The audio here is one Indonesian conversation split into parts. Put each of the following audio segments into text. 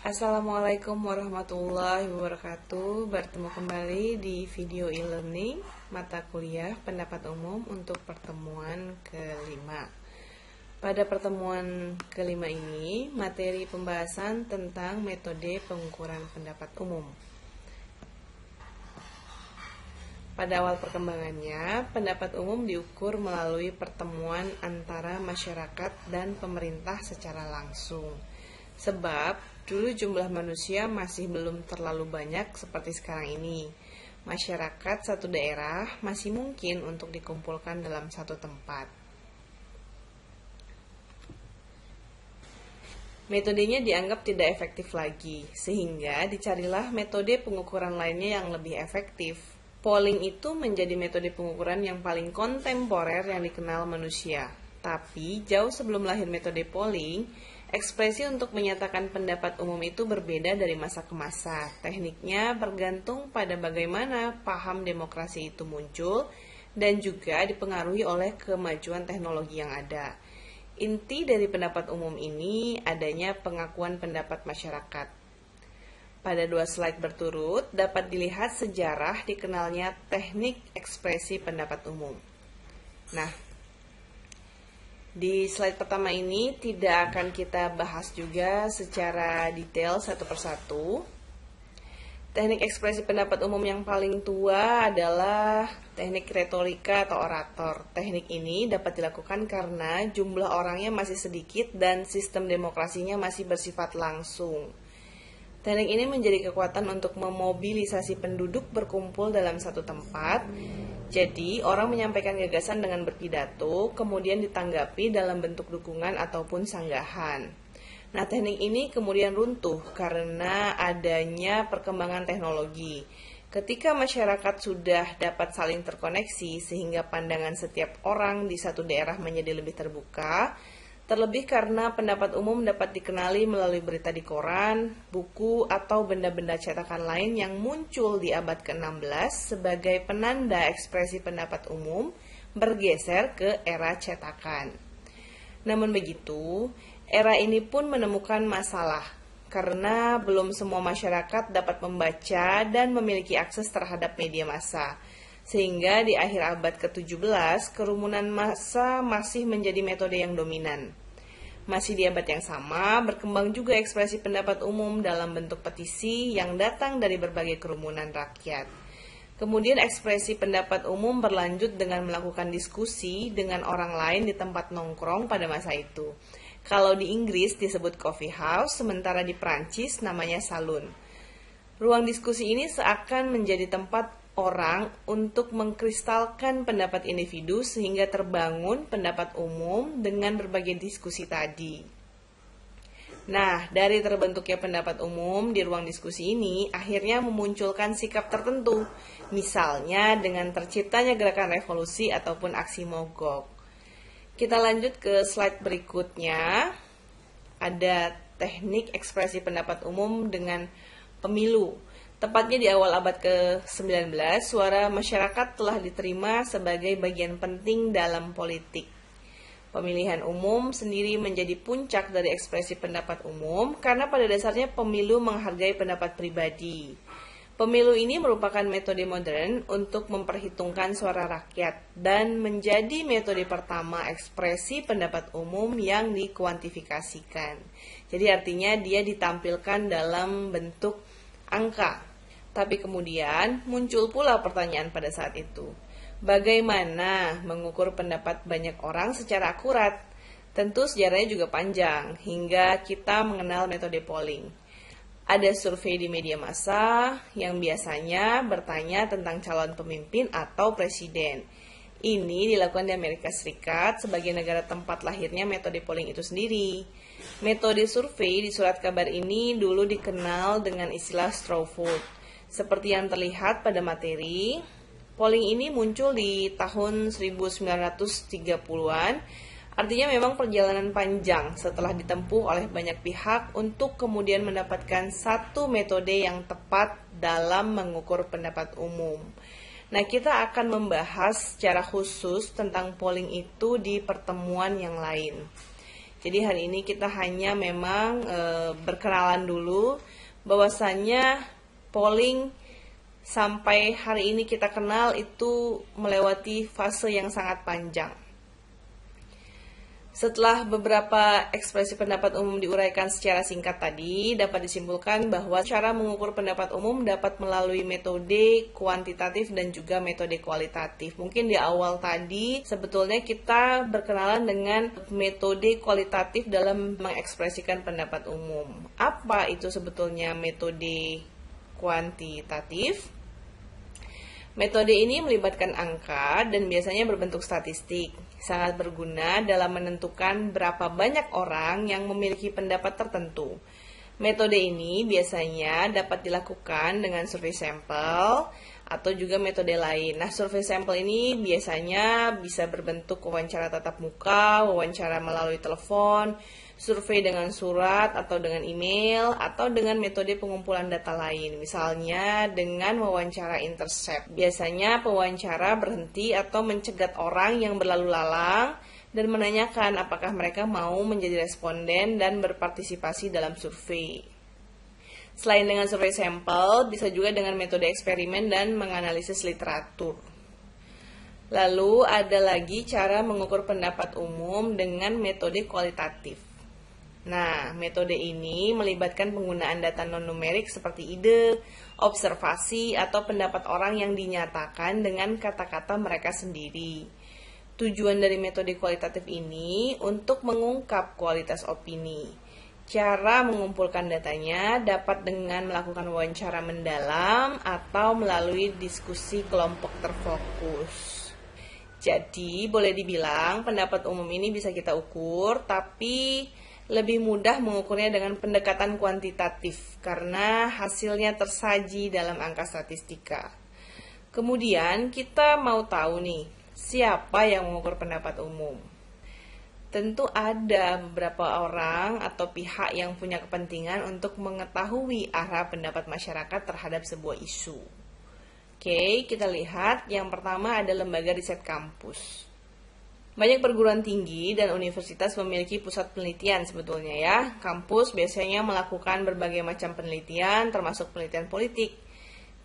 Assalamualaikum warahmatullahi wabarakatuh. Bertemu kembali di video e-learning mata kuliah pendapat umum untuk pertemuan kelima. Pada pertemuan kelima ini, materi pembahasan tentang metode pengukuran pendapat umum. Pada awal perkembangannya, pendapat umum diukur melalui pertemuan antara masyarakat dan pemerintah secara langsung. Sebab dulu jumlah manusia masih belum terlalu banyak seperti sekarang ini. Masyarakat satu daerah masih mungkin untuk dikumpulkan dalam satu tempat. Metodenya dianggap tidak efektif lagi, sehingga dicarilah metode pengukuran lainnya yang lebih efektif. Polling itu menjadi metode pengukuran yang paling kontemporer yang dikenal manusia. Tapi jauh sebelum lahir metode polling, ekspresi untuk menyatakan pendapat umum itu berbeda dari masa ke masa. Tekniknya bergantung pada bagaimana paham demokrasi itu muncul dan juga dipengaruhi oleh kemajuan teknologi yang ada. Inti dari pendapat umum ini adanya pengakuan pendapat masyarakat. Pada dua slide berturut dapat dilihat sejarah dikenalnya teknik ekspresi pendapat umum. Nah, di slide pertama ini tidak akan kita bahas juga secara detail satu persatu. Teknik ekspresi pendapat umum yang paling tua adalah teknik retorika atau orator. Teknik ini dapat dilakukan karena jumlah orangnya masih sedikit dan sistem demokrasinya masih bersifat langsung. Teknik ini menjadi kekuatan untuk memobilisasi penduduk berkumpul dalam satu tempat. Jadi, orang menyampaikan gagasan dengan berpidato, kemudian ditanggapi dalam bentuk dukungan ataupun sanggahan. Nah, teknik ini kemudian runtuh karena adanya perkembangan teknologi. Ketika masyarakat sudah dapat saling terkoneksi sehingga pandangan setiap orang di satu daerah menjadi lebih terbuka, terlebih karena pendapat umum dapat dikenali melalui berita di koran, buku, atau benda-benda cetakan lain yang muncul di abad ke-16 sebagai penanda ekspresi pendapat umum bergeser ke era cetakan. Namun begitu, era ini pun menemukan masalah karena belum semua masyarakat dapat membaca dan memiliki akses terhadap media massa. Sehingga di akhir abad ke-17, kerumunan massa masih menjadi metode yang dominan. Masih di abad yang sama, berkembang juga ekspresi pendapat umum dalam bentuk petisi yang datang dari berbagai kerumunan rakyat. Kemudian ekspresi pendapat umum berlanjut dengan melakukan diskusi dengan orang lain di tempat nongkrong pada masa itu. Kalau di Inggris disebut coffee house, sementara di Prancis namanya saloon. Ruang diskusi ini seakan menjadi tempat orang untuk mengkristalkan pendapat individu sehingga terbangun pendapat umum dengan berbagai diskusi tadi. Nah, dari terbentuknya pendapat umum di ruang diskusi ini akhirnya memunculkan sikap tertentu, misalnya dengan terciptanya gerakan revolusi ataupun aksi mogok. Kita lanjut ke slide berikutnya. Ada teknik ekspresi pendapat umum dengan pemilu. Tepatnya di awal abad ke-19, suara masyarakat telah diterima sebagai bagian penting dalam politik. Pemilihan umum sendiri menjadi puncak dari ekspresi pendapat umum karena pada dasarnya pemilu menghargai pendapat pribadi. Pemilu ini merupakan metode modern untuk memperhitungkan suara rakyat dan menjadi metode pertama ekspresi pendapat umum yang dikuantifikasikan. Jadi artinya dia ditampilkan dalam bentuk angka. Tapi kemudian muncul pula pertanyaan pada saat itu. Bagaimana mengukur pendapat banyak orang secara akurat? Tentu sejarahnya juga panjang hingga kita mengenal metode polling. Ada survei di media massa yang biasanya bertanya tentang calon pemimpin atau presiden. Ini dilakukan di Amerika Serikat sebagai negara tempat lahirnya metode polling itu sendiri. Metode survei di surat kabar ini dulu dikenal dengan istilah straw vote. Seperti yang terlihat pada materi, polling ini muncul di tahun 1930-an. Artinya memang perjalanan panjang setelah ditempuh oleh banyak pihak untuk kemudian mendapatkan satu metode yang tepat dalam mengukur pendapat umum. Nah, kita akan membahas secara khusus tentang polling itu di pertemuan yang lain. Jadi hari ini kita hanya memang berkenalan dulu bahwasannya polling sampai hari ini kita kenal itu melewati fase yang sangat panjang. Setelah beberapa ekspresi pendapat umum diuraikan secara singkat tadi, dapat disimpulkan bahwa cara mengukur pendapat umum dapat melalui metode kuantitatif dan juga metode kualitatif. Mungkin di awal tadi sebetulnya kita berkenalan dengan metode kualitatif dalam mengekspresikan pendapat umum. Apa itu sebetulnya metode kuantitatif? Metode ini melibatkan angka dan biasanya berbentuk statistik. Sangat berguna dalam menentukan berapa banyak orang yang memiliki pendapat tertentu. Metode ini biasanya dapat dilakukan dengan survei sampel atau juga metode lain. Nah, survei sampel ini biasanya bisa berbentuk wawancara tatap muka, wawancara melalui telepon, survei dengan surat atau dengan email, atau dengan metode pengumpulan data lain, misalnya dengan wawancara intercept. Biasanya pewawancara berhenti atau mencegat orang yang berlalu lalang dan menanyakan apakah mereka mau menjadi responden dan berpartisipasi dalam survei. Selain dengan survei sampel, bisa juga dengan metode eksperimen dan menganalisis literatur. Lalu ada lagi cara mengukur pendapat umum dengan metode kualitatif. Nah, metode ini melibatkan penggunaan data non-numerik seperti ide, observasi, atau pendapat orang yang dinyatakan dengan kata-kata mereka sendiri. Tujuan dari metode kualitatif ini untuk mengungkap kualitas opini. Cara mengumpulkan datanya dapat dengan melakukan wawancara mendalam atau melalui diskusi kelompok terfokus. Jadi, boleh dibilang pendapat umum ini bisa kita ukur, tapi lebih mudah mengukurnya dengan pendekatan kuantitatif karena hasilnya tersaji dalam angka statistika. Kemudian kita mau tahu nih, siapa yang mengukur pendapat umum? Tentu ada beberapa orang atau pihak yang punya kepentingan untuk mengetahui arah pendapat masyarakat terhadap sebuah isu. Oke, kita lihat yang pertama ada lembaga riset kampus. Banyak perguruan tinggi dan universitas memiliki pusat penelitian sebetulnya ya. Kampus biasanya melakukan berbagai macam penelitian termasuk penelitian politik.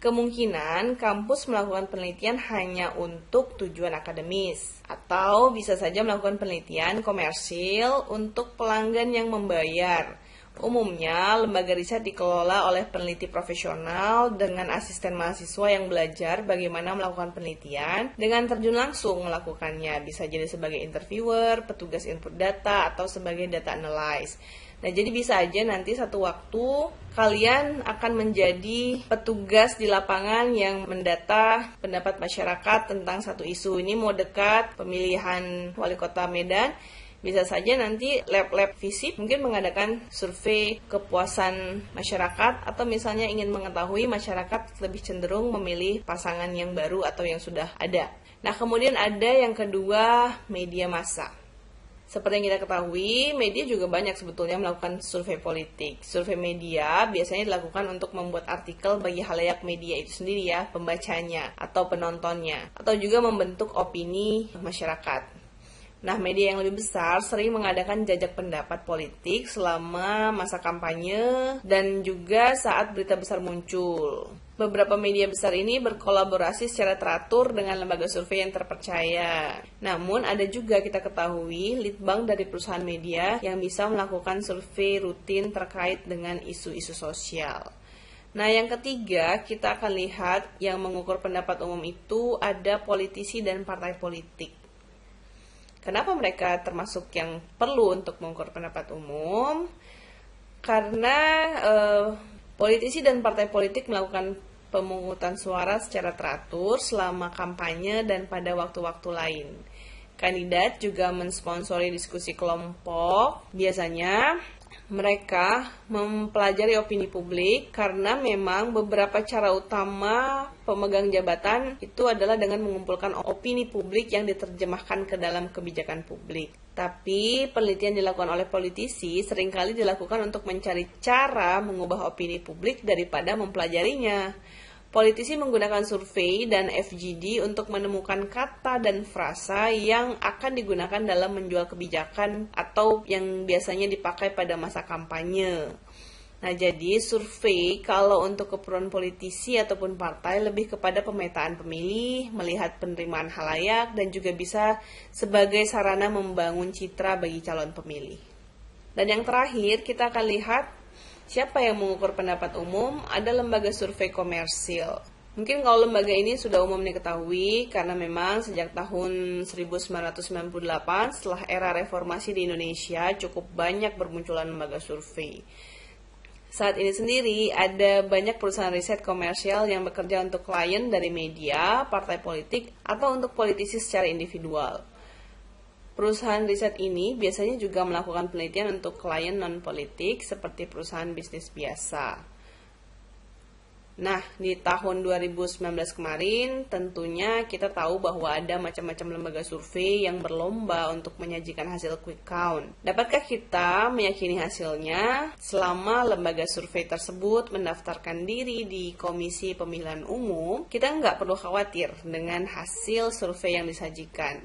Kemungkinan kampus melakukan penelitian hanya untuk tujuan akademis atau bisa saja melakukan penelitian komersil untuk pelanggan yang membayar. Umumnya, lembaga riset dikelola oleh peneliti profesional dengan asisten mahasiswa yang belajar bagaimana melakukan penelitian dengan terjun langsung melakukannya. Bisa jadi sebagai interviewer, petugas input data, atau sebagai data analyst. Nah, jadi bisa aja nanti satu waktu kalian akan menjadi petugas di lapangan yang mendata pendapat masyarakat tentang satu isu. Ini mau dekat pemilihan wali kota Medan, bisa saja nanti lab-lab FISIP mungkin mengadakan survei kepuasan masyarakat atau misalnya ingin mengetahui masyarakat lebih cenderung memilih pasangan yang baru atau yang sudah ada. Nah, kemudian ada yang kedua, media massa. Seperti yang kita ketahui, media juga banyak sebetulnya melakukan survei politik. Survei media biasanya dilakukan untuk membuat artikel bagi khalayak media itu sendiri ya, pembacanya atau penontonnya, atau juga membentuk opini masyarakat. Nah, media yang lebih besar sering mengadakan jajak pendapat politik selama masa kampanye dan juga saat berita besar muncul. Beberapa media besar ini berkolaborasi secara teratur dengan lembaga survei yang terpercaya. Namun, ada juga kita ketahui litbang dari perusahaan media yang bisa melakukan survei rutin terkait dengan isu-isu sosial. Nah, yang ketiga, kita akan lihat yang mengukur pendapat umum itu ada politisi dan partai politik. Kenapa mereka termasuk yang perlu untuk mengukur pendapat umum? Karena politisi dan partai politik melakukan pemungutan suara secara teratur selama kampanye dan pada waktu-waktu lain. Kandidat juga mensponsori diskusi kelompok. Biasanya mereka mempelajari opini publik karena memang beberapa cara utama pemegang jabatan itu adalah dengan mengumpulkan opini publik yang diterjemahkan ke dalam kebijakan publik. Tapi penelitian dilakukan oleh politisi seringkali dilakukan untuk mencari cara mengubah opini publik daripada mempelajarinya. Politisi menggunakan survei dan FGD untuk menemukan kata dan frasa yang akan digunakan dalam menjual kebijakan atau yang biasanya dipakai pada masa kampanye. Nah, jadi survei kalau untuk keperluan politisi ataupun partai lebih kepada pemetaan pemilih, melihat penerimaan halayak, dan juga bisa sebagai sarana membangun citra bagi calon pemilih. Dan yang terakhir, kita akan lihat siapa yang mengukur pendapat umum. Ada lembaga survei komersil. Mungkin kalau lembaga ini sudah umum diketahui karena memang sejak tahun 1998 setelah era reformasi di Indonesia cukup banyak bermunculan lembaga survei. Saat ini sendiri ada banyak perusahaan riset komersial yang bekerja untuk klien dari media, partai politik, atau untuk politisi secara individual. Perusahaan riset ini biasanya juga melakukan penelitian untuk klien non-politik seperti perusahaan bisnis biasa. Nah, di tahun 2019 kemarin tentunya kita tahu bahwa ada macam-macam lembaga survei yang berlomba untuk menyajikan hasil quick count. Dapatkah kita meyakini hasilnya selama lembaga survei tersebut mendaftarkan diri di Komisi Pemilihan Umum? Kita nggak perlu khawatir dengan hasil survei yang disajikan.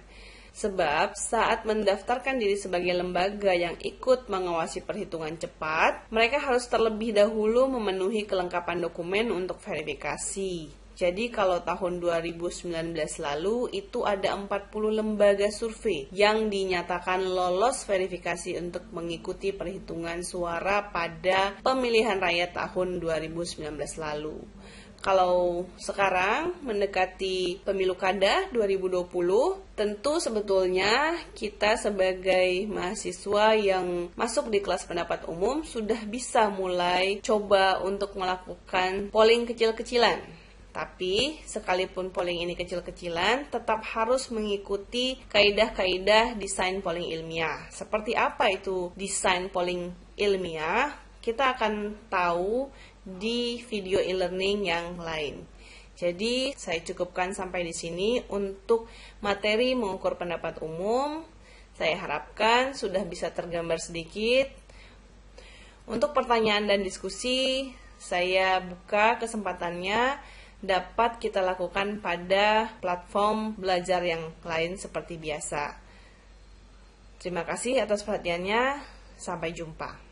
Sebab saat mendaftarkan diri sebagai lembaga yang ikut mengawasi perhitungan cepat, mereka harus terlebih dahulu memenuhi kelengkapan dokumen untuk verifikasi. Jadi kalau tahun 2019 lalu itu ada 40 lembaga survei yang dinyatakan lolos verifikasi untuk mengikuti perhitungan suara pada pemilihan raya tahun 2019 lalu. Kalau sekarang mendekati pemilu kada 2020, tentu sebetulnya kita sebagai mahasiswa yang masuk di kelas pendapat umum sudah bisa mulai coba untuk melakukan polling kecil-kecilan. Tapi sekalipun polling ini kecil-kecilan, tetap harus mengikuti kaidah-kaidah desain polling ilmiah. Seperti apa itu desain polling ilmiah? Kita akan tahu di video e-learning yang lain. Jadi, saya cukupkan sampai di sini untuk materi mengukur pendapat umum. Saya harapkan sudah bisa tergambar sedikit. Untuk pertanyaan dan diskusi, saya buka kesempatannya dapat kita lakukan pada platform belajar yang lain seperti biasa. Terima kasih atas perhatiannya. Sampai jumpa.